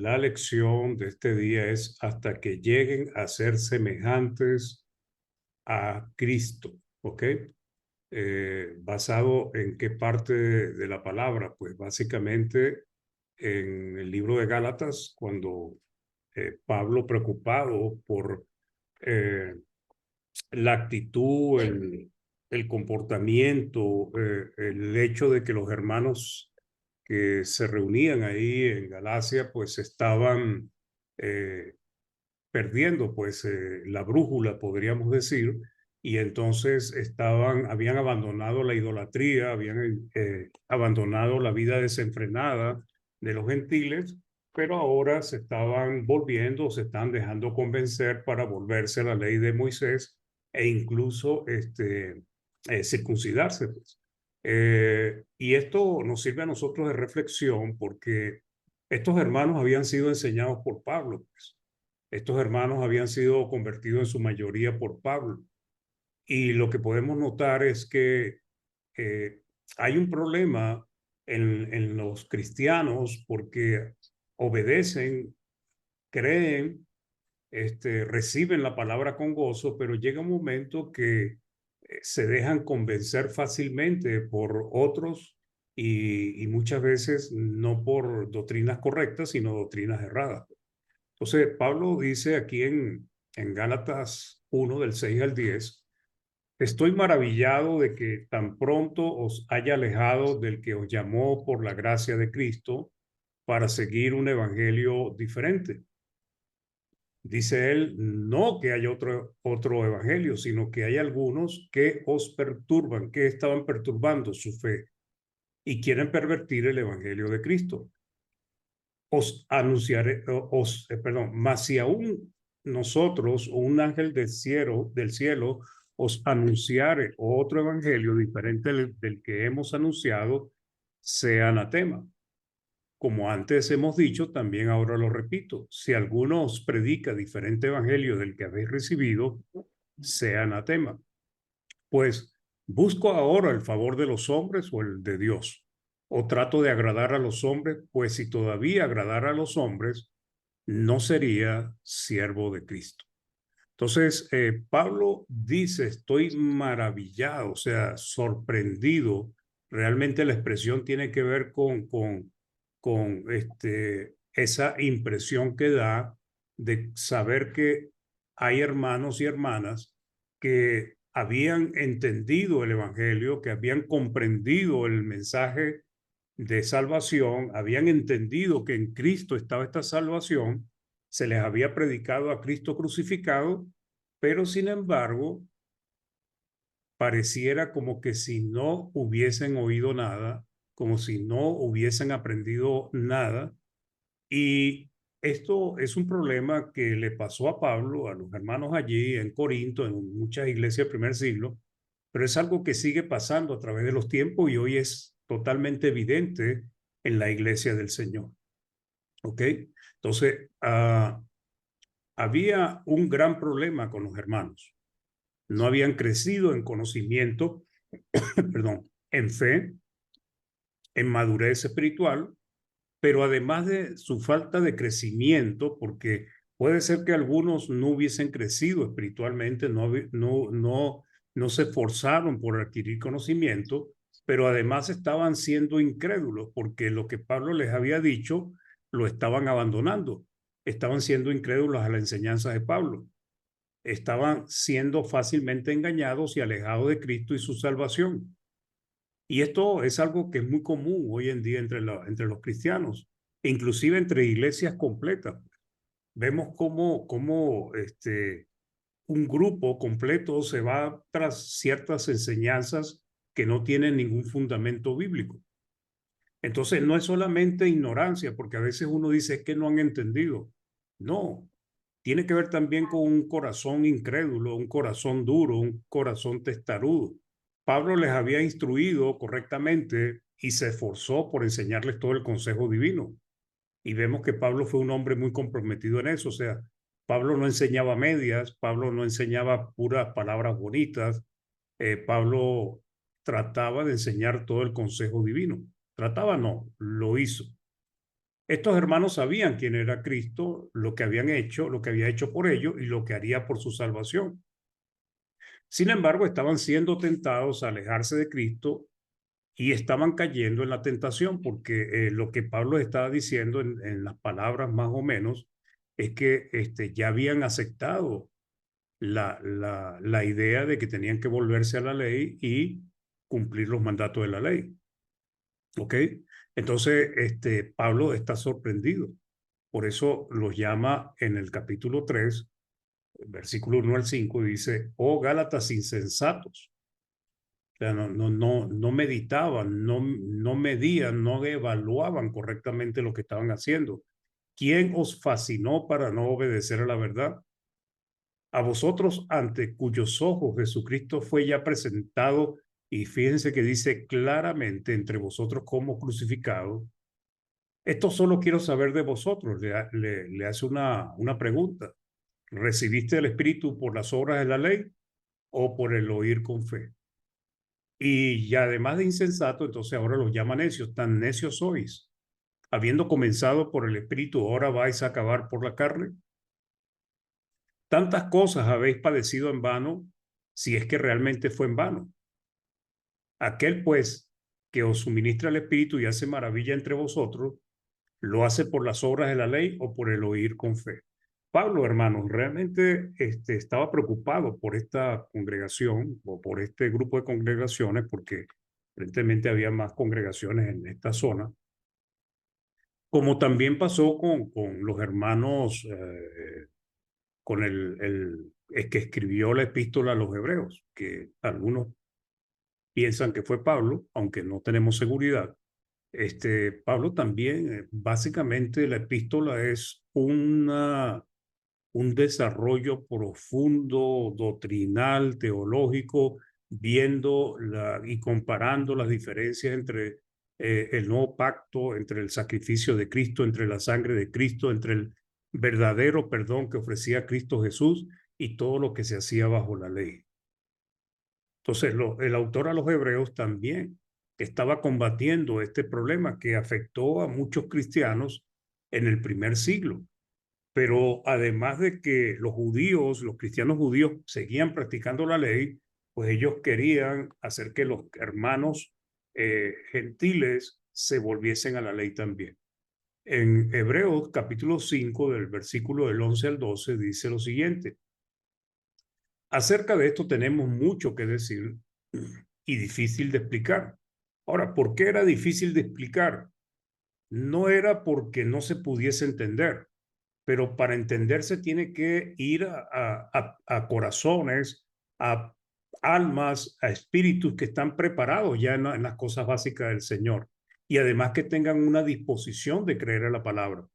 la lección de este día es hasta que lleguen a ser semejantes a Cristo, ¿ok? ¿Basado en qué parte de la palabra? Pues básicamente en el libro de Gálatas, cuando Pablo, preocupado por eh, la actitud, el comportamiento, el hecho de que los hermanos que se reunían ahí en Galacia, pues estaban eh, perdiendo pues la brújula, podríamos decir, y entonces habían abandonado la idolatría, habían abandonado la vida desenfrenada de los gentiles, pero ahora se estaban volviendo, se están dejando convencer para volverse a la ley de Moisés e incluso circuncidarse, pues. Y esto nos sirve a nosotros de reflexión porque estos hermanos habían sido enseñados por Pablo, pues. Estos hermanos habían sido convertidos en su mayoría por Pablo. Y lo que podemos notar es que eh, hay un problema en los cristianos porque obedecen, creen, reciben la palabra con gozo, pero llega un momento que se dejan convencer fácilmente por otros y muchas veces no por doctrinas correctas, sino doctrinas erradas. Entonces, Pablo dice aquí en Gálatas 1 del 6 al 10, estoy maravillado de que tan pronto os haya alejado del que os llamó por la gracia de Cristo para seguir un evangelio diferente. Dice él, no que haya otro evangelio, sino que hay algunos que os perturban, que estaban perturbando su fe y quieren pervertir el evangelio de Cristo. Os anunciaré, perdón, mas si aún nosotros o un ángel del cielo os anunciare otro evangelio diferente del que hemos anunciado, sea anatema. Como antes hemos dicho, también ahora lo repito, si alguno os predica diferente evangelio del que habéis recibido, sea anatema. Pues, ¿busco ahora el favor de los hombres o el de Dios? ¿O trato de agradar a los hombres? Pues si todavía agradara a los hombres, no sería siervo de Cristo. Entonces, Pablo dice, estoy maravillado, o sea, sorprendido. Realmente la expresión tiene que ver con esa impresión que da de saber que hay hermanos y hermanas que habían entendido el Evangelio, que habían comprendido el mensaje de salvación, habían entendido que en Cristo estaba esta salvación, se les había predicado a Cristo crucificado, pero sin embargo, pareciera como que si no hubiesen oído nada, como si no hubiesen aprendido nada. Y esto es un problema que le pasó a Pablo, a los hermanos allí en Corinto, en muchas iglesias del primer siglo, pero es algo que sigue pasando a través de los tiempos y hoy es totalmente evidente en la iglesia del Señor. ¿Ok? Entonces, había un gran problema con los hermanos. No habían crecido en conocimiento, perdón, en fe, en madurez espiritual, pero además de su falta de crecimiento, porque puede ser que algunos no hubiesen crecido espiritualmente, no se esforzaron por adquirir conocimiento, pero además estaban siendo incrédulos, porque lo que Pablo les había dicho lo estaban abandonando, estaban siendo incrédulos a la enseñanza de Pablo, estaban siendo fácilmente engañados y alejados de Cristo y su salvación. Y esto es algo que es muy común hoy en día entre los cristianos, e inclusive entre iglesias completas. Vemos cómo un grupo completo se va tras ciertas enseñanzas que no tienen ningún fundamento bíblico. Entonces, no es solamente ignorancia, porque a veces uno dice que no han entendido. No, tiene que ver también con un corazón incrédulo, un corazón duro, un corazón testarudo. Pablo les había instruido correctamente y se esforzó por enseñarles todo el consejo divino. Y vemos que Pablo fue un hombre muy comprometido en eso. O sea, Pablo no enseñaba medias, Pablo no enseñaba puras palabras bonitas. Pablo trataba de enseñar todo el consejo divino. Trataba, no, lo hizo. Estos hermanos sabían quién era Cristo, lo que habían hecho, lo que había hecho por ellos y lo que haría por su salvación. Sin embargo, estaban siendo tentados a alejarse de Cristo y estaban cayendo en la tentación, porque lo que Pablo estaba diciendo en las palabras más o menos es que ya habían aceptado la idea de que tenían que volverse a la ley y cumplir los mandatos de la ley. ¿Ok? Entonces, Pablo está sorprendido. Por eso los llama en el capítulo 3, versículo 1 al 5, dice, oh Gálatas insensatos. O sea, no meditaban, no medían, no evaluaban correctamente lo que estaban haciendo. ¿Quién os fascinó para no obedecer a la verdad? A vosotros ante cuyos ojos Jesucristo fue ya presentado, y fíjense que dice claramente entre vosotros como crucificado. Esto solo quiero saber de vosotros, le hace una pregunta. ¿Recibiste el Espíritu por las obras de la ley o por el oír con fe? Y ya además de insensato, entonces ahora los llama necios. Tan necios sois. Habiendo comenzado por el Espíritu, ahora vais a acabar por la carne. Tantas cosas habéis padecido en vano, si es que realmente fue en vano. Aquel pues que os suministra el Espíritu y hace maravilla entre vosotros, ¿lo hace por las obras de la ley o por el oír con fe? Pablo, hermanos, realmente estaba preocupado por esta congregación o por este grupo de congregaciones, porque aparentemente había más congregaciones en esta zona, como también pasó con los hermanos, con el que escribió la epístola a los hebreos, que algunos piensan que fue Pablo, aunque no tenemos seguridad. Pablo también, básicamente la epístola es un desarrollo profundo, doctrinal, teológico, viendo y comparando las diferencias entre el nuevo pacto, entre el sacrificio de Cristo, entre la sangre de Cristo, entre el verdadero perdón que ofrecía Cristo Jesús y todo lo que se hacía bajo la ley. Entonces, el autor a los hebreos también estaba combatiendo este problema que afectó a muchos cristianos en el primer siglo. Pero además de que los judíos, los cristianos judíos, seguían practicando la ley, pues ellos querían hacer que los hermanos gentiles se volviesen a la ley también. En Hebreos capítulo 5, del versículo del 11 al 12, dice lo siguiente. Acerca de esto tenemos mucho que decir y difícil de explicar. Ahora, ¿por qué era difícil de explicar? No era porque no se pudiese entender, pero para entenderse tiene que ir a corazones, a almas, a espíritus que están preparados ya en las cosas básicas del Señor y además que tengan una disposición de creer a la palabra.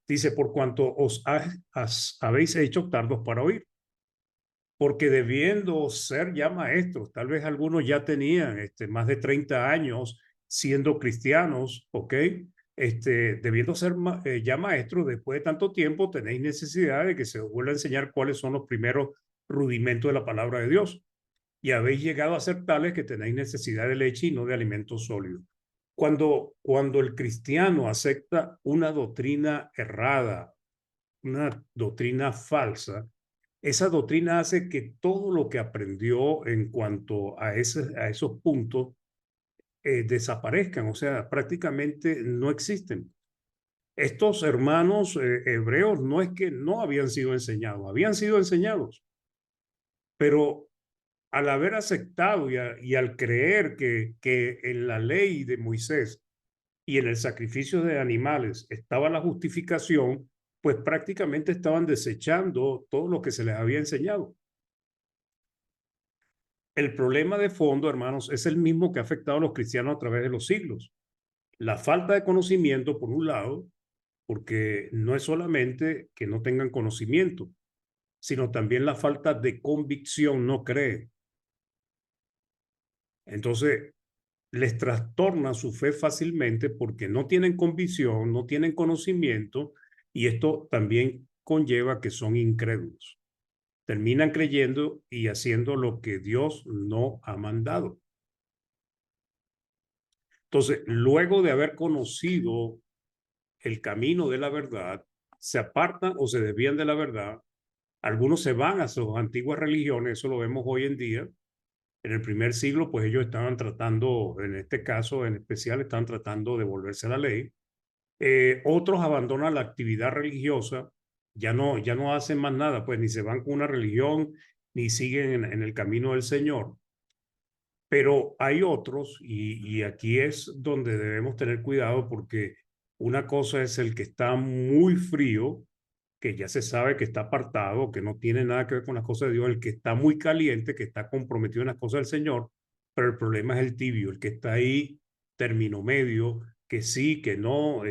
Dice, por cuanto habéis hecho tardos para oír, porque debiendo ser ya maestros, tal vez algunos ya tenían más de 30 años siendo cristianos, ¿ok? Debiendo ser ya maestros, después de tanto tiempo, tenéis necesidad de que se os vuelva a enseñar cuáles son los primeros rudimentos de la palabra de Dios. Y habéis llegado a ser tales que tenéis necesidad de leche y no de alimento sólido. Cuando el cristiano acepta una doctrina errada, una doctrina falsa, esa doctrina hace que todo lo que aprendió en cuanto a esos puntos desaparezcan, o sea, prácticamente no existen. Estos hermanos hebreos no es que no habían sido enseñados, habían sido enseñados, pero al haber aceptado y al creer que en la ley de Moisés y en el sacrificio de animales estaba la justificación, pues prácticamente estaban desechando todo lo que se les había enseñado. El problema de fondo, hermanos, es el mismo que ha afectado a los cristianos a través de los siglos. La falta de conocimiento, por un lado, porque no es solamente que no tengan conocimiento, sino también la falta de convicción, no cree. Entonces, les trastorna su fe fácilmente porque no tienen convicción, no tienen conocimiento, y esto también conlleva que son incrédulos. Terminan creyendo y haciendo lo que Dios no ha mandado. Entonces, luego de haber conocido el camino de la verdad, se apartan o se desvían de la verdad. Algunos se van a sus antiguas religiones, eso lo vemos hoy en día. En el primer siglo, pues ellos estaban tratando, en este caso en especial, estaban tratando de volverse a la ley. Otros abandonan la actividad religiosa, ya no hacen más nada, pues ni se van con una religión, ni siguen en el camino del Señor. Pero hay otros, y aquí es donde debemos tener cuidado, porque una cosa es el que está muy frío, que ya se sabe que está apartado, que no tiene nada que ver con las cosas de Dios, el que está muy caliente, que está comprometido en las cosas del Señor, pero el problema es el tibio, el que está ahí, término medio, que sí, que no,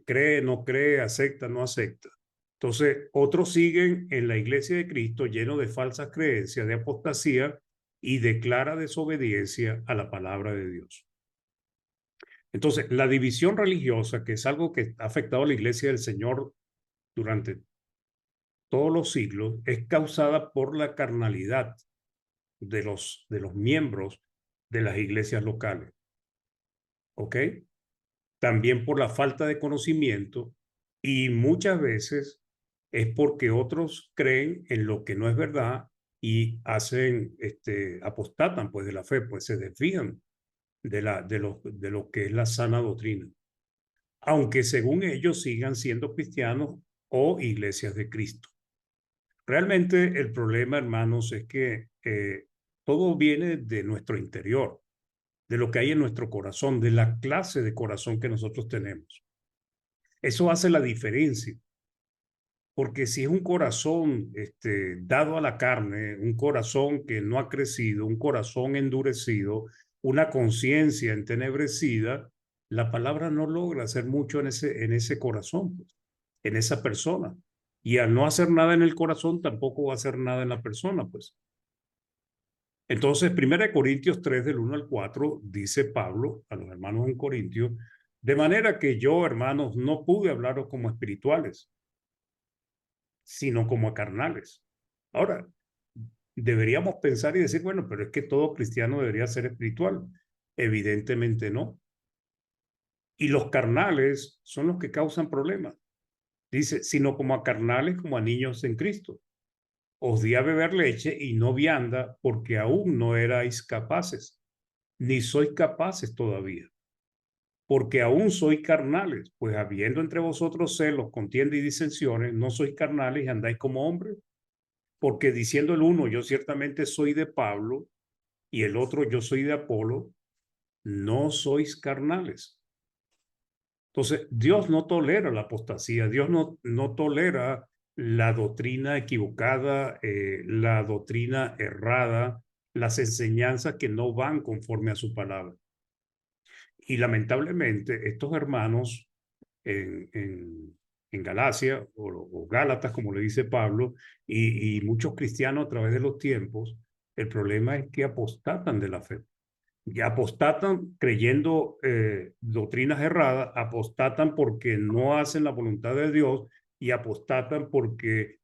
cree, no cree, acepta, no acepta. Entonces, otros siguen en la iglesia de Cristo lleno de falsas creencias, de apostasía y de clara desobediencia a la palabra de Dios. Entonces, la división religiosa, que es algo que ha afectado a la iglesia del Señor durante todos los siglos, es causada por la carnalidad de los miembros de las iglesias locales. ¿Ok? También por la falta de conocimiento y muchas veces es porque otros creen en lo que no es verdad y hacen, apostatan pues de la fe, pues se desvían de lo que es la sana doctrina, aunque según ellos sigan siendo cristianos o iglesias de Cristo. Realmente el problema, hermanos, es que todo viene de nuestro interior, de lo que hay en nuestro corazón, de la clase de corazón que nosotros tenemos. Eso hace la diferencia, porque si es un corazón dado a la carne, un corazón que no ha crecido, un corazón endurecido, una conciencia entenebrecida, la palabra no logra hacer mucho en ese corazón, pues, en esa persona. Y al no hacer nada en el corazón, tampoco va a hacer nada en la persona, pues. Entonces, 1 Corintios 3, del 1 al 4, dice Pablo a los hermanos en Corintios, de manera que yo, hermanos, no pude hablaros como espirituales, sino como a carnales. Ahora, deberíamos pensar y decir, bueno, pero es que todo cristiano debería ser espiritual. Evidentemente no. Y los carnales son los que causan problemas. Dice, sino como a carnales, como a niños en Cristo. Os di a beber leche y no vianda, porque aún no erais capaces, ni sois capaces todavía, porque aún sois carnales, pues habiendo entre vosotros celos, contienda y disensiones, no sois carnales y andáis como hombres, porque diciendo el uno, yo ciertamente soy de Pablo, y el otro, yo soy de Apolo, no sois carnales. Entonces, Dios no tolera la apostasía, Dios no tolera la doctrina equivocada, la doctrina errada, las enseñanzas que no van conforme a su palabra. Y lamentablemente, estos hermanos en Galacia, o Gálatas, como le dice Pablo, y muchos cristianos a través de los tiempos, el problema es que apostatan de la fe. Y apostatan creyendo doctrinas erradas, apostatan porque no hacen la voluntad de Dios y apostatan porque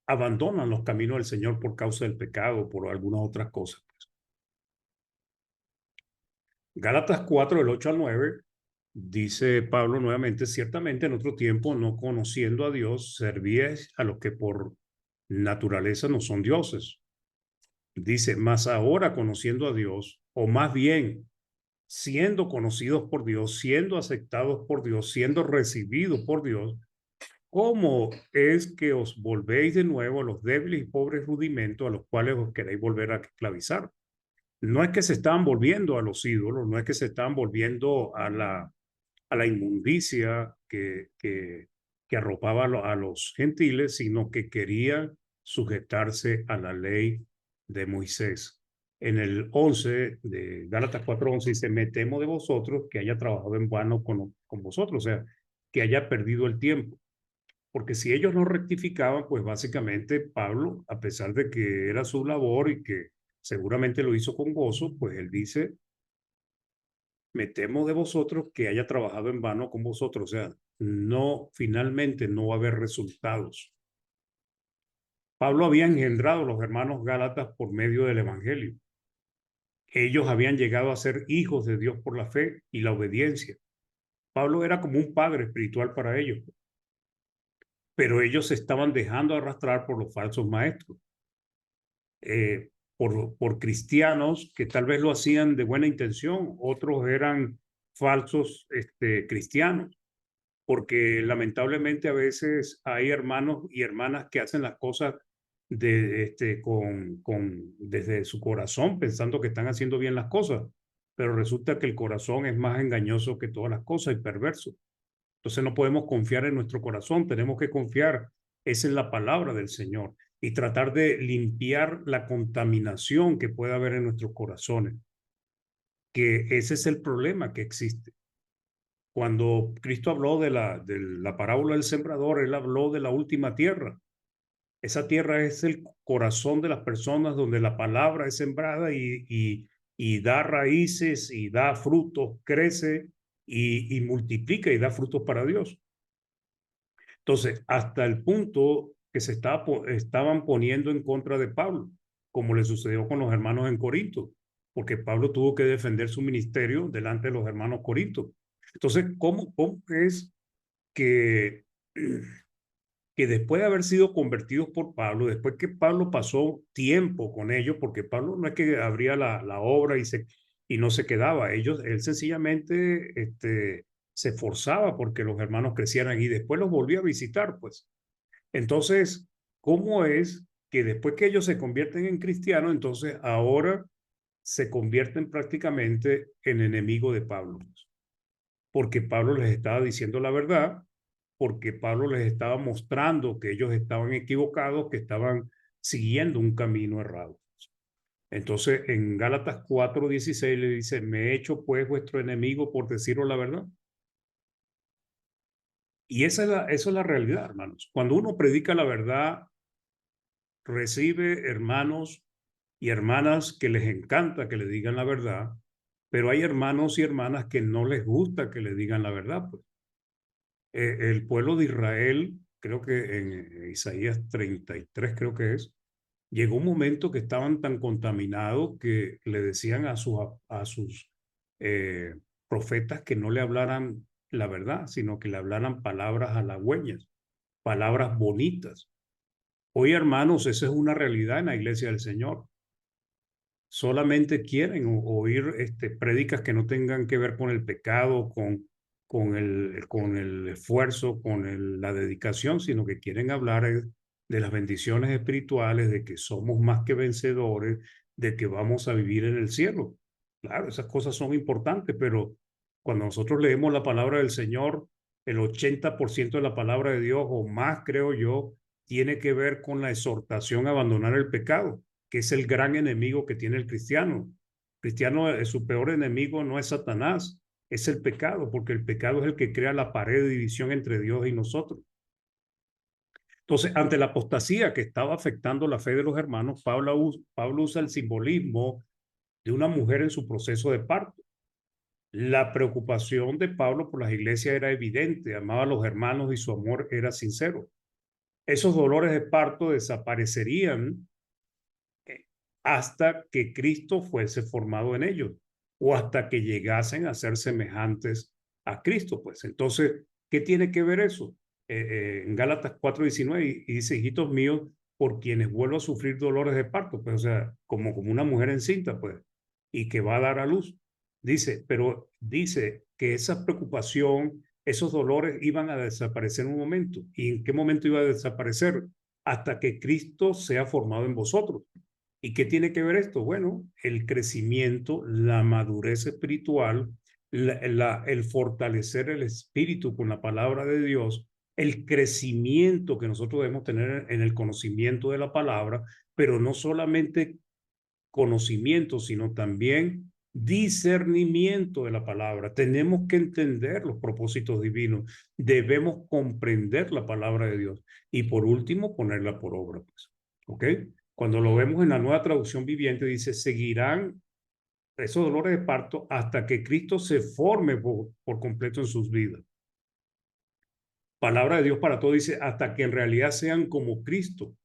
abandonan los caminos del Señor por causa del pecado o por algunas otras cosas. Gálatas 4, del 8 al 9, dice Pablo nuevamente, ciertamente en otro tiempo, no conociendo a Dios, servíais a los que por naturaleza no son dioses. Dice, mas ahora conociendo a Dios, o más bien siendo conocidos por Dios, siendo aceptados por Dios, siendo recibidos por Dios, ¿cómo es que os volvéis de nuevo a los débiles y pobres rudimentos a los cuales os queréis volver a esclavizar? No es que se estaban volviendo a los ídolos, no es que se estaban volviendo a la inmundicia que arropaba a los gentiles, sino que querían sujetarse a la ley de Moisés. En el 11 de Gálatas 4:11 dice, me temo de vosotros que haya trabajado en vano con vosotros, o sea, que haya perdido el tiempo. Porque si ellos no rectificaban, pues básicamente Pablo, a pesar de que era su labor y que seguramente lo hizo con gozo, pues él dice, me temo de vosotros que haya trabajado en vano con vosotros. O sea, no, finalmente no va a haber resultados. Pablo había engendrado a los hermanos Gálatas por medio del Evangelio. Ellos habían llegado a ser hijos de Dios por la fe y la obediencia. Pablo era como un padre espiritual para ellos, pero ellos se estaban dejando arrastrar por los falsos maestros, por cristianos que tal vez lo hacían de buena intención, otros eran falsos cristianos, porque lamentablemente a veces hay hermanos y hermanas que hacen las cosas desde su corazón, pensando que están haciendo bien las cosas, pero resulta que el corazón es más engañoso que todas las cosas y perverso. Entonces no podemos confiar en nuestro corazón, tenemos que confiar es en la palabra del Señor y tratar de limpiar la contaminación que pueda haber en nuestros corazones, que ese es el problema que existe. Cuando Cristo habló de la parábola del sembrador, él habló de la última tierra. Esa tierra es el corazón de las personas donde la palabra es sembrada y da raíces y da frutos, crece y multiplica y da frutos para Dios. Entonces, hasta el punto que estaban poniendo en contra de Pablo, como le sucedió con los hermanos en Corinto, porque Pablo tuvo que defender su ministerio delante de los hermanos corintios. Entonces, ¿cómo es que, que después de haber sido convertidos por Pablo, después que Pablo pasó tiempo con ellos, porque Pablo no es que abría la obra y no se quedaba, él sencillamente se esforzaba porque los hermanos crecieran y después los volvía a visitar, pues. Entonces, ¿cómo es que después que ellos se convierten en cristianos, entonces ahora se convierten prácticamente en enemigos de Pablo? Porque Pablo les estaba diciendo la verdad, porque Pablo les estaba mostrando que ellos estaban equivocados, que estaban siguiendo un camino errado. Entonces, en Gálatas 4:16 le dice, me he hecho pues vuestro enemigo por deciros la verdad. Y esa es la realidad, hermanos. Cuando uno predica la verdad, recibe hermanos y hermanas que les encanta que le digan la verdad, pero hay hermanos y hermanas que no les gusta que le digan la verdad, pues. El pueblo de Israel, creo que en Isaías 33, creo que es, llegó un momento que estaban tan contaminados que le decían a sus eh, profetas que no le hablaran la verdad, sino que le hablaran palabras halagüeñas, palabras bonitas. Hoy, hermanos, esa es una realidad en la iglesia del Señor. Solamente quieren oír prédicas que no tengan que ver con el pecado, con el esfuerzo, la dedicación, sino que quieren hablar de las bendiciones espirituales, de que somos más que vencedores, de que vamos a vivir en el cielo. Claro, esas cosas son importantes, pero cuando nosotros leemos la palabra del Señor, el 80% de la palabra de Dios o más, creo yo, tiene que ver con la exhortación a abandonar el pecado, que es el gran enemigo que tiene el cristiano. Cristiano, su peor enemigo no es Satanás, es el pecado, porque el pecado es el que crea la pared de división entre Dios y nosotros. Entonces, ante la apostasía que estaba afectando la fe de los hermanos, Pablo usa el simbolismo de una mujer en su proceso de parto. La preocupación de Pablo por las iglesias era evidente, amaba a los hermanos y su amor era sincero. Esos dolores de parto desaparecerían eh, hasta que Cristo fuese formado en ellos o hasta que llegasen a ser semejantes a Cristo. Pues entonces, ¿qué tiene que ver eso? En Gálatas 4:19 y dice, hijitos míos, por quienes vuelvo a sufrir dolores de parto, pues o sea, como una mujer encinta, pues, y que va a dar a luz. Dice, pero dice que esa preocupación, esos dolores iban a desaparecer en un momento. ¿Y en qué momento iba a desaparecer? Hasta que Cristo sea formado en vosotros. ¿Y qué tiene que ver esto? Bueno, el crecimiento, la madurez espiritual, el fortalecer el espíritu con la palabra de Dios, el crecimiento que nosotros debemos tener en el conocimiento de la palabra, pero no solamente conocimiento, sino también discernimiento de la palabra. Tenemos que entender los propósitos divinos, debemos comprender la palabra de Dios y por último ponerla por obra. Pues. ¿Ok? Cuando lo vemos en la nueva traducción viviente, dice, seguirán esos dolores de parto hasta que Cristo se forme por completo en sus vidas. Palabra de Dios para todos dice, hasta que en realidad sean como Cristo.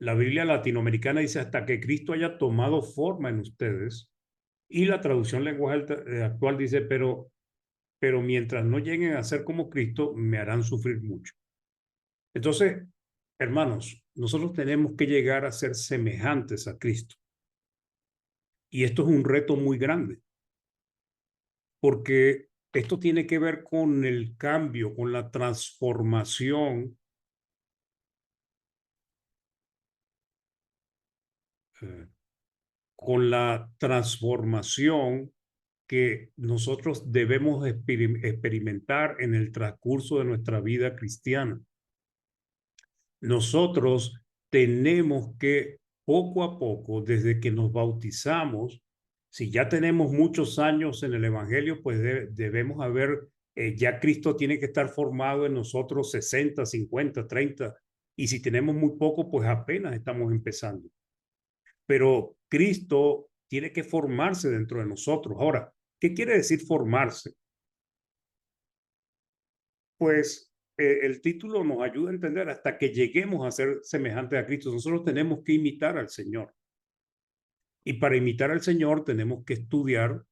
La Biblia latinoamericana dice, hasta que Cristo haya tomado forma en ustedes. Y la traducción lenguaje actual dice, pero mientras no lleguen a ser como Cristo, me harán sufrir mucho. Entonces, hermanos, nosotros tenemos que llegar a ser semejantes a Cristo. Y esto es un reto muy grande, porque esto tiene que ver con el cambio, con la transformación, eh, con la transformación que nosotros debemos experimentar en el transcurso de nuestra vida cristiana. Nosotros tenemos que poco a poco, desde que nos bautizamos, si ya tenemos muchos años en el Evangelio, pues debemos haber, ya Cristo tiene que estar formado en nosotros 60, 50, 30, y si tenemos muy poco, pues apenas estamos empezando. Pero Cristo tiene que formarse dentro de nosotros. Ahora, ¿qué quiere decir formarse? Pues el título nos ayuda a entender hasta que lleguemos a ser semejantes a Cristo. Nosotros tenemos que imitar al Señor. Y para imitar al Señor tenemos que estudiar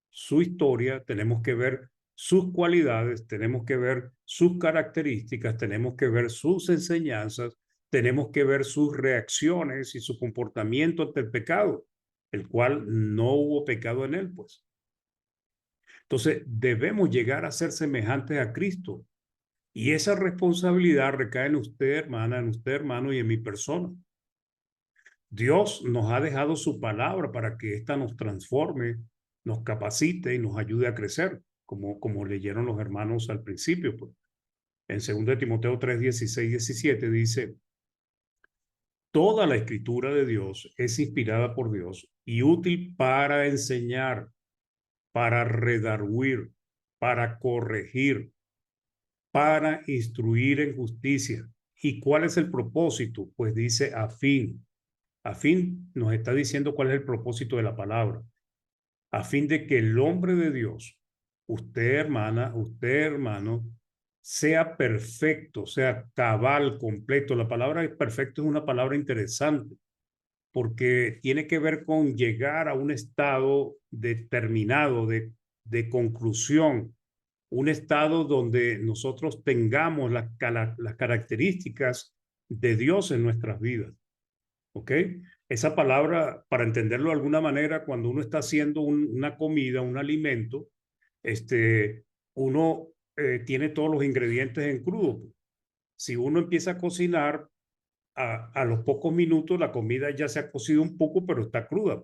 su historia, tenemos que ver sus cualidades, tenemos que ver sus características, tenemos que ver sus enseñanzas, tenemos que ver sus reacciones y su comportamiento ante el pecado, el cual no hubo pecado en él, pues. Entonces, debemos llegar a ser semejantes a Cristo. Y esa responsabilidad recae en usted, hermana, en usted, hermano, y en mi persona. Dios nos ha dejado su palabra para que ésta nos transforme, nos capacite y nos ayude a crecer, como leyeron los hermanos al principio. Pues. En 2 Timoteo 3, 16, 17 dice, toda la escritura de Dios es inspirada por Dios y útil para enseñar, para redarguir, para corregir, para instruir en justicia. ¿Y cuál es el propósito? Pues dice a fin nos está diciendo cuál es el propósito de la palabra, a fin de que el hombre de Dios, usted hermana, usted hermano, sea perfecto, sea cabal, completo. La palabra perfecto es una palabra interesante porque tiene que ver con llegar a un estado determinado de conclusión, un estado donde nosotros tengamos las características de Dios en nuestras vidas. ¿Ok? Esa palabra, para entenderlo de alguna manera, cuando uno está haciendo una comida, un alimento, este, uno tiene todos los ingredientes en crudo. Si uno empieza a cocinar, a los pocos minutos la comida ya se ha cocido un poco, pero está cruda.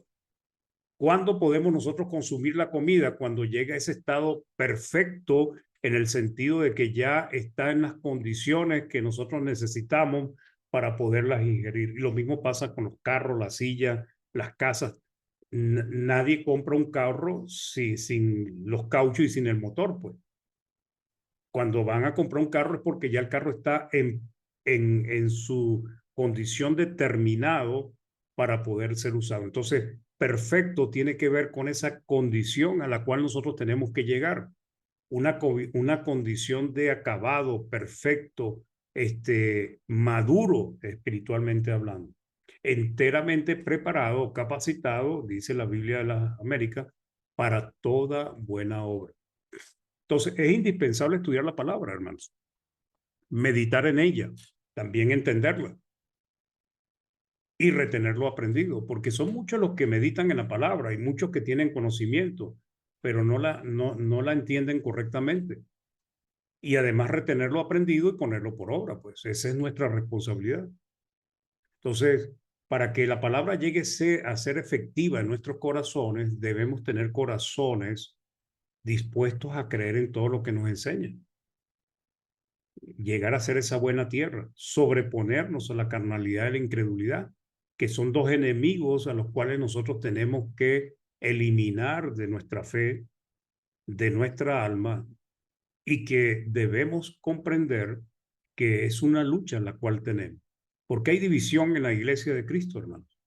¿Cuándo podemos nosotros consumir la comida? Cuando llega a ese estado perfecto en el sentido de que ya está en las condiciones que nosotros necesitamos para poderlas ingerir. Y lo mismo pasa con los carros, las sillas, las casas. Nadie compra un carro sin los cauchos y sin el motor, pues. Cuando van a comprar un carro es porque ya el carro está en su condición determinado para poder ser usado. Entonces, perfecto tiene que ver con esa condición a la cual nosotros tenemos que llegar. Una condición de acabado perfecto, maduro espiritualmente hablando. Enteramente preparado, capacitado, dice la Biblia de las Américas, para toda buena obra. Entonces, es indispensable estudiar la palabra, hermanos, meditar en ella, también entenderla y retener lo aprendido, porque son muchos los que meditan en la palabra y muchos que tienen conocimiento, pero no la entienden correctamente. Y además retener lo aprendido y ponerlo por obra, pues esa es nuestra responsabilidad. Entonces, para que la palabra llegue a ser efectiva en nuestros corazones, debemos tener corazones dispuestos a creer en todo lo que nos enseñan. Llegar a ser esa buena tierra, sobreponernos a la carnalidad y la incredulidad, que son dos enemigos a los cuales nosotros tenemos que eliminar de nuestra fe, de nuestra alma, y que debemos comprender que es una lucha la cual tenemos. Porque hay división en la iglesia de Cristo, hermanos,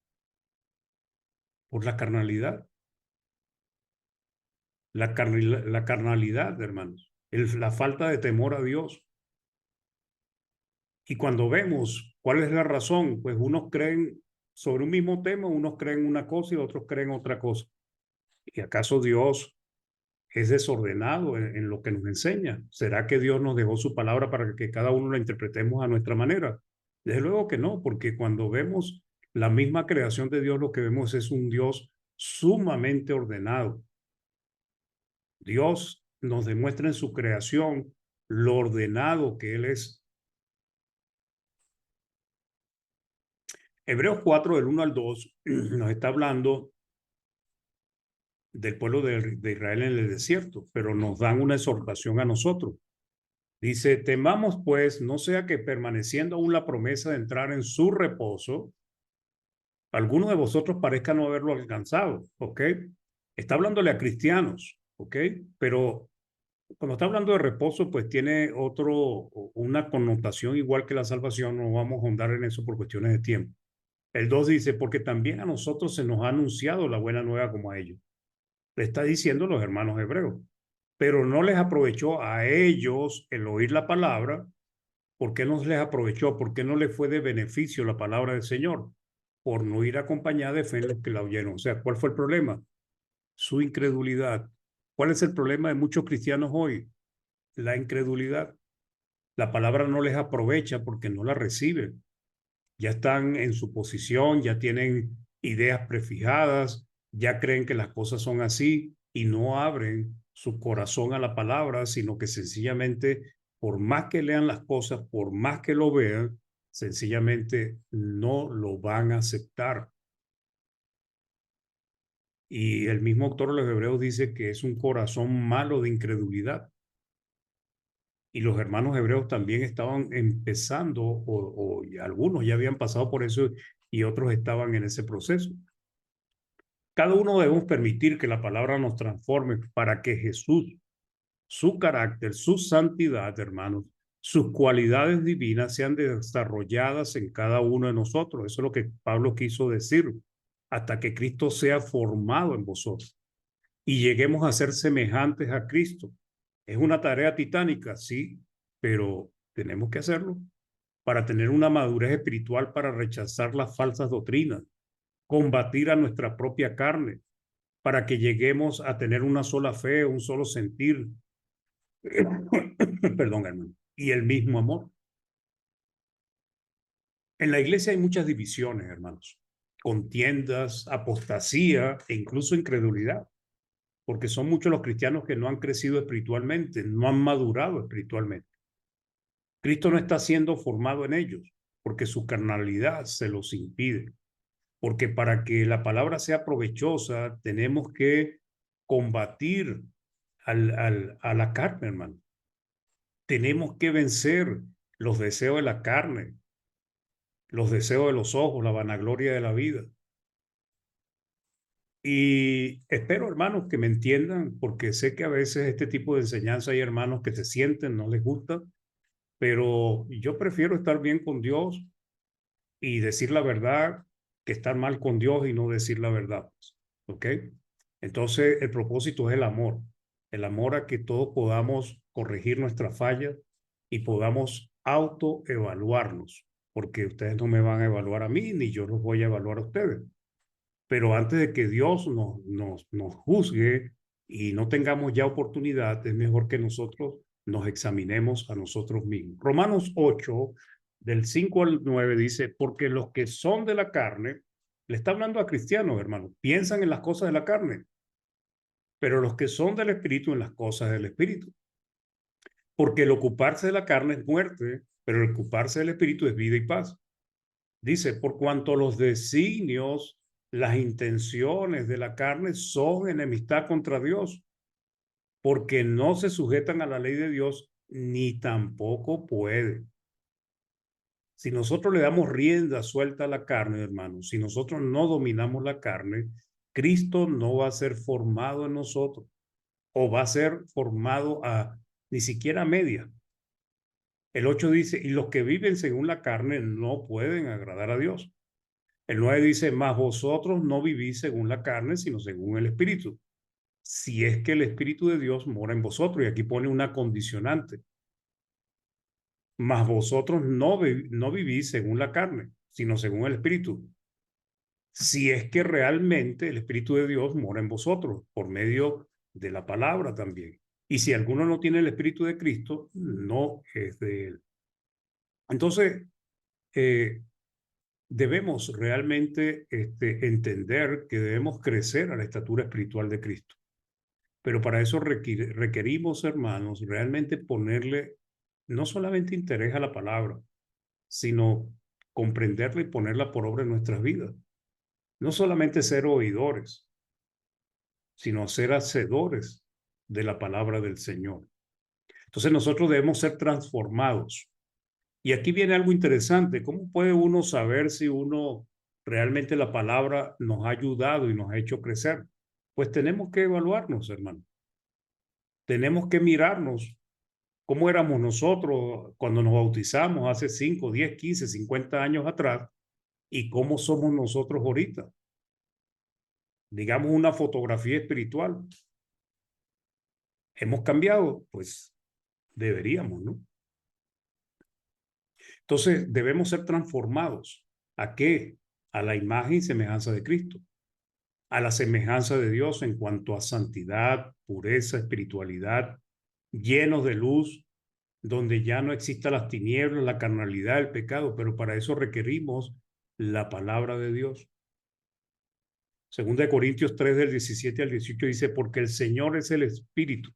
por la carnalidad, la carnalidad, hermanos, la falta de temor a Dios. Y cuando vemos cuál es la razón, pues unos creen sobre un mismo tema, unos creen una cosa y otros creen otra cosa. ¿Y acaso Dios es desordenado en lo que nos enseña? ¿Será que Dios nos dejó su palabra para que cada uno la interpretemos a nuestra manera? Desde luego que no, porque cuando vemos la misma creación de Dios, lo que vemos es un Dios sumamente ordenado. Dios nos demuestra en su creación lo ordenado que Él es. Hebreos 4, del 1 al 2, nos está hablando del pueblo de Israel en el desierto, pero nos dan una exhortación a nosotros. Dice, temamos pues, no sea que permaneciendo aún la promesa de entrar en su reposo, alguno de vosotros parezca no haberlo alcanzado, ¿ok? Está hablándole a cristianos, ¿ok? Pero cuando está hablando de reposo, pues tiene una connotación igual que la salvación, no vamos a ahondar en eso por cuestiones de tiempo. El 2 dice, porque también a nosotros se nos ha anunciado la buena nueva como a ellos. Le está diciendo los hermanos hebreos, pero no les aprovechó a ellos el oír la palabra. ¿Por qué no les aprovechó? ¿Por qué no les fue de beneficio la palabra del Señor? Por no ir acompañada de fe en los que la oyeron. O sea, ¿cuál fue el problema? Su incredulidad. ¿Cuál es el problema de muchos cristianos hoy? La incredulidad. La palabra no les aprovecha porque no la reciben. Ya están en su posición, ya tienen ideas prefijadas, ya creen que las cosas son así y no abren su corazón a la palabra, sino que sencillamente, por más que lean las cosas, por más que lo vean, sencillamente no lo van a aceptar. Y el mismo autor de los Hebreos dice que es un corazón malo de incredulidad. Y los hermanos hebreos también estaban empezando, o algunos ya habían pasado por eso y otros estaban en ese proceso. Cada uno debemos permitir que la palabra nos transforme para que Jesús, su carácter, su santidad, hermanos, sus cualidades divinas sean desarrolladas en cada uno de nosotros. Eso es lo que Pablo quiso decir, hasta que Cristo sea formado en vosotros y lleguemos a ser semejantes a Cristo. Es una tarea titánica, sí, pero tenemos que hacerlo para tener una madurez espiritual, para rechazar las falsas doctrinas, combatir a nuestra propia carne, para que lleguemos a tener una sola fe, un solo sentir, perdón, hermano, y el mismo amor. En la iglesia hay muchas divisiones, hermanos, contiendas, apostasía e incluso incredulidad, porque son muchos los cristianos que no han crecido espiritualmente, no han madurado espiritualmente. Cristo no está siendo formado en ellos, porque su carnalidad se los impide. Porque para que la palabra sea provechosa, tenemos que combatir a la carne, hermano. Tenemos que vencer los deseos de la carne, los deseos de los ojos, la vanagloria de la vida. Y espero, hermanos, que me entiendan, porque sé que a veces este tipo de enseñanza hay hermanos que se sienten, no les gusta, pero yo prefiero estar bien con Dios y decir la verdad que estar mal con Dios y no decir la verdad. ¿Ok? Entonces, el propósito es el amor a que todos podamos corregir nuestras fallas y podamos autoevaluarnos, porque ustedes no me van a evaluar a mí, ni yo los voy a evaluar a ustedes. Pero antes de que Dios nos juzgue y no tengamos ya oportunidad, es mejor que nosotros nos examinemos a nosotros mismos. Romanos 8, del 5 al 9 dice, porque los que son de la carne, le está hablando a cristianos, hermanos, piensan en las cosas de la carne, pero los que son del espíritu en las cosas del espíritu. Porque el ocuparse de la carne es muerte, pero el ocuparse del espíritu es vida y paz. Dice, por cuanto los designios, las intenciones de la carne son enemistad contra Dios, porque no se sujetan a la ley de Dios, ni tampoco puede. Si nosotros le damos rienda suelta a la carne, hermanos, si nosotros no dominamos la carne, Cristo no va a ser formado en nosotros, o va a ser formado a ni siquiera a media. El 8 dice, y los que viven según la carne no pueden agradar a Dios. El 9 dice, mas vosotros no vivís según la carne, sino según el Espíritu. Si es que el Espíritu de Dios mora en vosotros, y aquí pone una condicionante. Mas vosotros no vivís según la carne, sino según el Espíritu. si es que realmente el Espíritu de Dios mora en vosotros por medio de la palabra también. Y si alguno no tiene el Espíritu de Cristo, no es de él. Entonces, eh, debemos realmente entender que debemos crecer a la estatura espiritual de Cristo. Pero para eso requerimos, hermanos, realmente ponerle no solamente interés a la palabra, sino comprenderla y ponerla por obra en nuestras vidas. No solamente ser oidores, sino ser hacedores de la palabra del Señor. Entonces nosotros debemos ser transformados. Y aquí viene algo interesante. ¿Cómo puede uno saber si uno realmente la palabra nos ha ayudado y nos ha hecho crecer? Pues tenemos que evaluarnos, hermano. Tenemos que mirarnos cómo éramos nosotros cuando nos bautizamos hace 5, 10, 15, 50 años atrás y cómo somos nosotros ahorita. Digamos una fotografía espiritual. ¿Hemos cambiado? Pues deberíamos, ¿no? Entonces debemos ser transformados. ¿A qué? A la imagen y semejanza de Cristo, a la semejanza de Dios en cuanto a santidad, pureza, espiritualidad, llenos de luz, donde ya no exista las tinieblas, la carnalidad, el pecado, pero para eso requerimos la palabra de Dios. Segunda de Corintios 3 del 17 al 18 dice, porque el Señor es el Espíritu,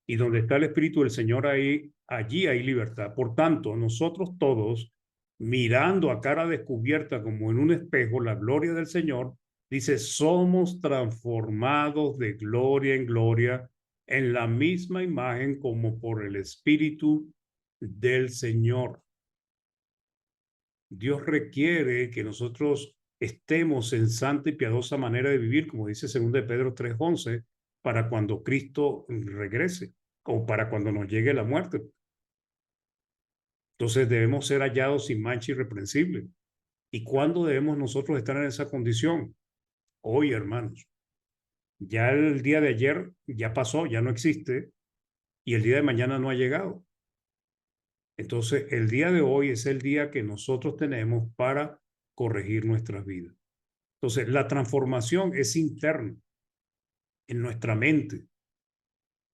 y donde está el Espíritu del Señor, allí hay libertad. Por tanto, nosotros todos, mirando a cara descubierta como en un espejo la gloria del Señor, dice, somos transformados de gloria en gloria en la misma imagen como por el Espíritu del Señor. Dios requiere que nosotros estemos en santa y piadosa manera de vivir, como dice 2 de Pedro 3:11, para cuando Cristo regrese o para cuando nos llegue la muerte. Entonces debemos ser hallados sin mancha irreprensible. ¿Y cuándo debemos nosotros estar en esa condición? Hoy, hermanos. Ya el día de ayer ya pasó, ya no existe, y el día de mañana no ha llegado. Entonces, el día de hoy es el día que nosotros tenemos para corregir nuestras vidas. Entonces, la transformación es interna en nuestra mente.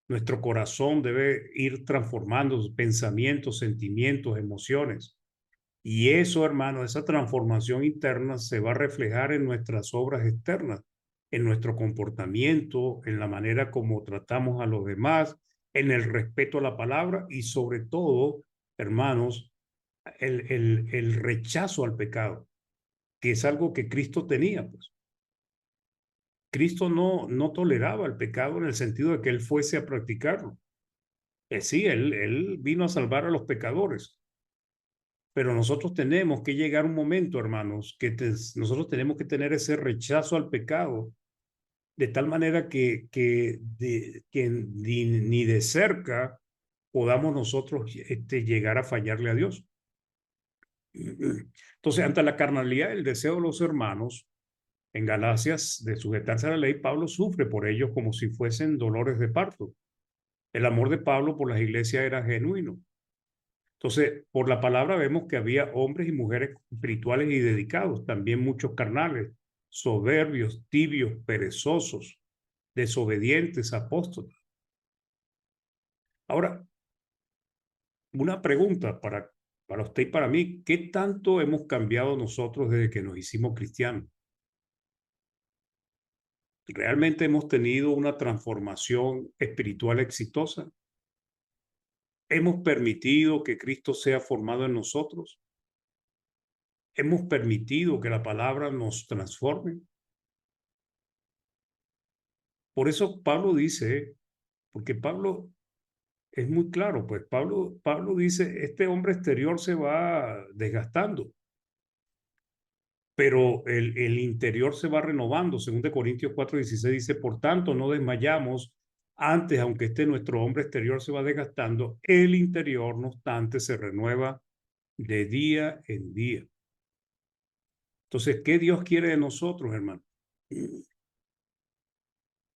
Nuestro corazón debe ir transformando pensamientos, sentimientos, emociones. Y eso, hermano, esa transformación interna se va a reflejar en nuestras obras externas, en nuestro comportamiento, en la manera como tratamos a los demás, en el respeto a la palabra y sobre todo, hermanos, el rechazo al pecado, que es algo que Cristo tenía, pues. Cristo no toleraba el pecado en el sentido de que él fuese a practicarlo. Sí, él vino a salvar a los pecadores, pero nosotros tenemos que llegar a un momento, hermanos, que nosotros tenemos que tener ese rechazo al pecado, de tal manera que ni de cerca podamos nosotros llegar a fallarle a Dios. Entonces, ante la carnalidad, el deseo de los hermanos, en Galacias, de sujetarse a la ley, Pablo sufre por ellos como si fuesen dolores de parto. El amor de Pablo por las iglesias era genuino. Entonces, por la palabra vemos que había hombres y mujeres espirituales y dedicados, también muchos carnales, soberbios, tibios, perezosos, desobedientes, apóstoles. Ahora, una pregunta para usted y para mí, ¿qué tanto hemos cambiado nosotros desde que nos hicimos cristianos? ¿Realmente hemos tenido una transformación espiritual exitosa? ¿Hemos permitido que Cristo sea formado en nosotros? ¿Hemos permitido que la palabra nos transforme? Por eso Pablo dice, porque Pablo es muy claro, pues Pablo dice, este hombre exterior se va desgastando, pero el interior se va renovando. Según de Corintios 4:16 dice, por tanto, no desmayamos antes, aunque nuestro hombre exterior se va desgastando, el interior, no obstante, se renueva de día en día. Entonces, ¿qué Dios quiere de nosotros, hermano?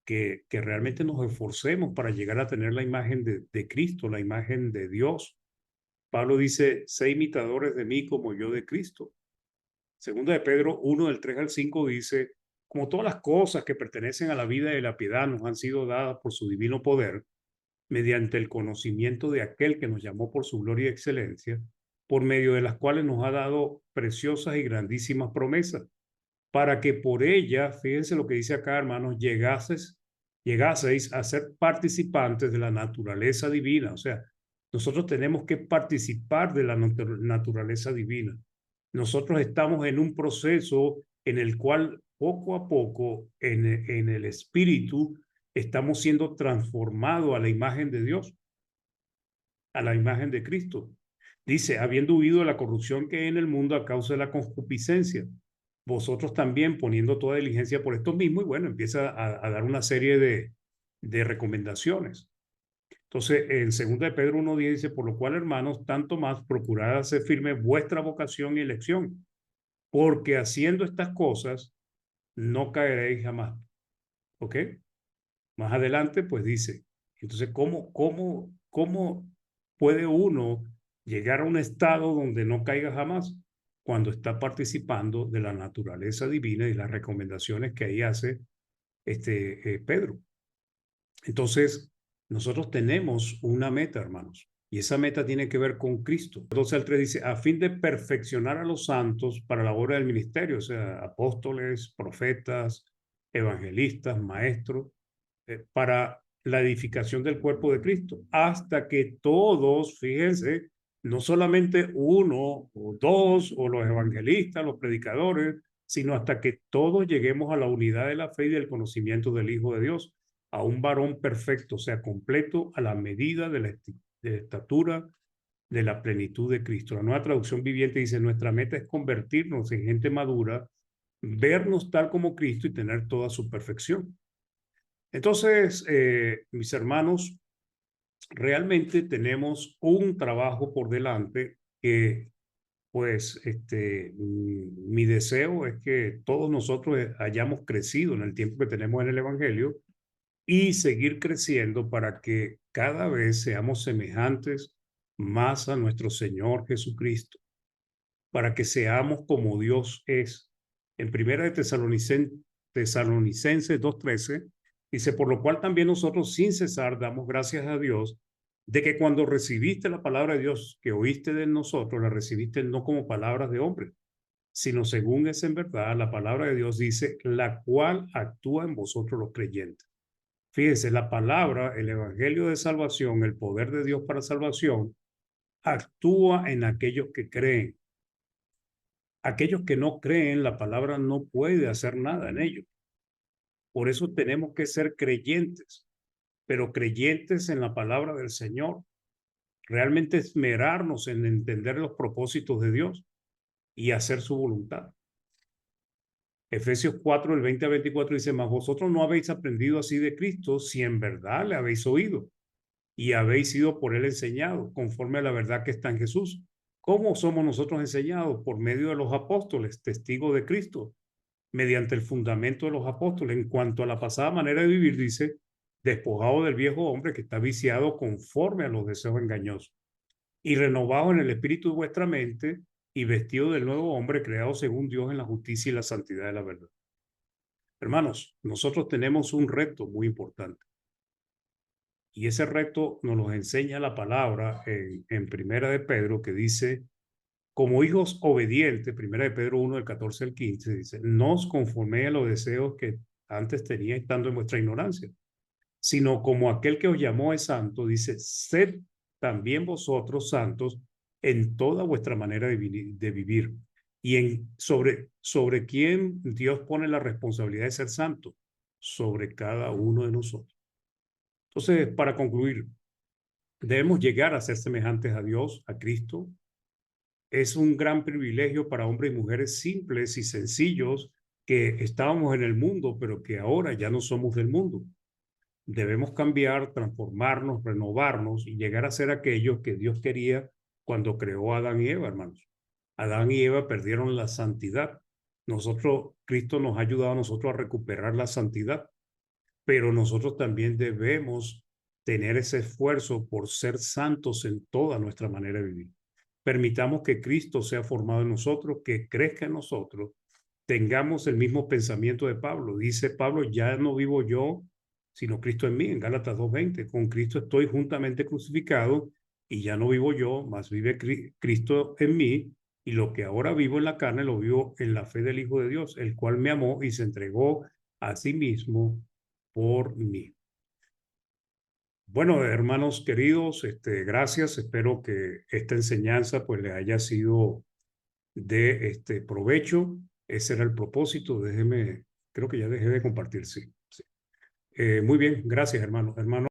Que realmente nos esforcemos para llegar a tener la imagen de Cristo, la imagen de Dios. Pablo dice, sé imitadores de mí como yo de Cristo. Segunda de Pedro 1 del 3 al 5 dice, como todas las cosas que pertenecen a la vida y la piedad nos han sido dadas por su divino poder, mediante el conocimiento de aquel que nos llamó por su gloria y excelencia, por medio de las cuales nos ha dado preciosas y grandísimas promesas, para que por ellas, fíjense lo que dice acá, hermanos, llegaseis a ser participantes de la naturaleza divina. O sea, nosotros tenemos que participar de la naturaleza divina. Nosotros estamos en un proceso en el cual poco a poco en el espíritu estamos siendo transformados a la imagen de Dios, a la imagen de Cristo. Dice, habiendo huido de la corrupción que hay en el mundo a causa de la concupiscencia, vosotros también poniendo toda diligencia por esto mismo, y bueno, empieza a dar una serie de recomendaciones. Entonces, en 2 de Pedro 1:10 dice, por lo cual, hermanos, tanto más procurad hacer firme vuestra vocación y elección, porque haciendo estas cosas no caeréis jamás. ¿Ok? Más adelante, pues dice, entonces, ¿cómo puede uno llegar a un estado donde no caiga jamás? Cuando está participando de la naturaleza divina y las recomendaciones que ahí hace Pedro. Entonces, nosotros tenemos una meta, hermanos, y esa meta tiene que ver con Cristo. 12 al 3 dice, a fin de perfeccionar a los santos para la obra del ministerio, o sea, apóstoles, profetas, evangelistas, maestros, para la edificación del cuerpo de Cristo, hasta que todos, fíjense, no solamente uno o dos o los evangelistas, los predicadores, sino hasta que todos lleguemos a la unidad de la fe y del conocimiento del Hijo de Dios, a un varón perfecto, o sea, completo a la medida de la estatura de la plenitud de Cristo. La Nueva Traducción Viviente dice, nuestra meta es convertirnos en gente madura, vernos tal como Cristo y tener toda su perfección. Entonces, mis hermanos, realmente tenemos un trabajo por delante que, pues, mi deseo es que todos nosotros hayamos crecido en el tiempo que tenemos en el Evangelio y seguir creciendo para que cada vez seamos semejantes más a nuestro Señor Jesucristo, para que seamos como Dios es. En primera de Tesalonicenses 2:13 dice, por lo cual también nosotros sin cesar damos gracias a Dios de que cuando recibiste la palabra de Dios que oíste de nosotros, la recibiste no como palabras de hombre, sino según es en verdad la palabra de Dios dice, la cual actúa en vosotros los creyentes. Fíjense, la palabra, el evangelio de salvación, el poder de Dios para salvación, actúa en aquellos que creen. Aquellos que no creen, la palabra no puede hacer nada en ellos. Por eso tenemos que ser creyentes, pero creyentes en la palabra del Señor. Realmente esmerarnos en entender los propósitos de Dios y hacer su voluntad. Efesios 4, el 20 a 24 dice, mas vosotros no habéis aprendido así de Cristo si en verdad le habéis oído y habéis sido por él enseñados, conforme a la verdad que está en Jesús. ¿Cómo somos nosotros enseñados? Por medio de los apóstoles, testigos de Cristo, mediante el fundamento de los apóstoles. En cuanto a la pasada manera de vivir, dice, despojado del viejo hombre que está viciado conforme a los deseos engañosos, y renovado en el espíritu de vuestra mente, y vestido del nuevo hombre creado según Dios en la justicia y la santidad de la verdad. Hermanos, nosotros tenemos un reto muy importante. Y ese reto nos lo enseña la palabra en Primera de Pedro, que dice, como hijos obedientes, Primera de Pedro 1, del 14 al 15, dice, no os conforméis a los deseos que antes teníais estando en vuestra ignorancia, sino como aquel que os llamó es santo, dice, sed también vosotros santos en toda vuestra manera de vivir. Y sobre quién Dios pone la responsabilidad de ser santo, sobre cada uno de nosotros. Entonces, para concluir, debemos llegar a ser semejantes a Dios, a Cristo. Es un gran privilegio para hombres y mujeres simples y sencillos que estábamos en el mundo, pero que ahora ya no somos del mundo. Debemos cambiar, transformarnos, renovarnos y llegar a ser aquellos que Dios quería cuando creó a Adán y Eva, hermanos. Adán y Eva perdieron la santidad. Cristo nos ha ayudado a nosotros a recuperar la santidad, pero nosotros también debemos tener ese esfuerzo por ser santos en toda nuestra manera de vivir. permitamos que Cristo sea formado en nosotros, que crezca en nosotros, tengamos el mismo pensamiento de Pablo. Dice Pablo, ya no vivo yo, sino Cristo en mí, en Gálatas 2:20. Con Cristo estoy juntamente crucificado y ya no vivo yo, mas vive Cristo en mí. Y lo que ahora vivo en la carne lo vivo en la fe del Hijo de Dios, el cual me amó y se entregó a sí mismo por mí. Bueno, hermanos queridos, gracias. Espero que esta enseñanza pues les haya sido de provecho. Ese era el propósito. Déjeme, creo que ya dejé de compartir, sí. Sí. Muy bien, gracias, hermano. Hermano.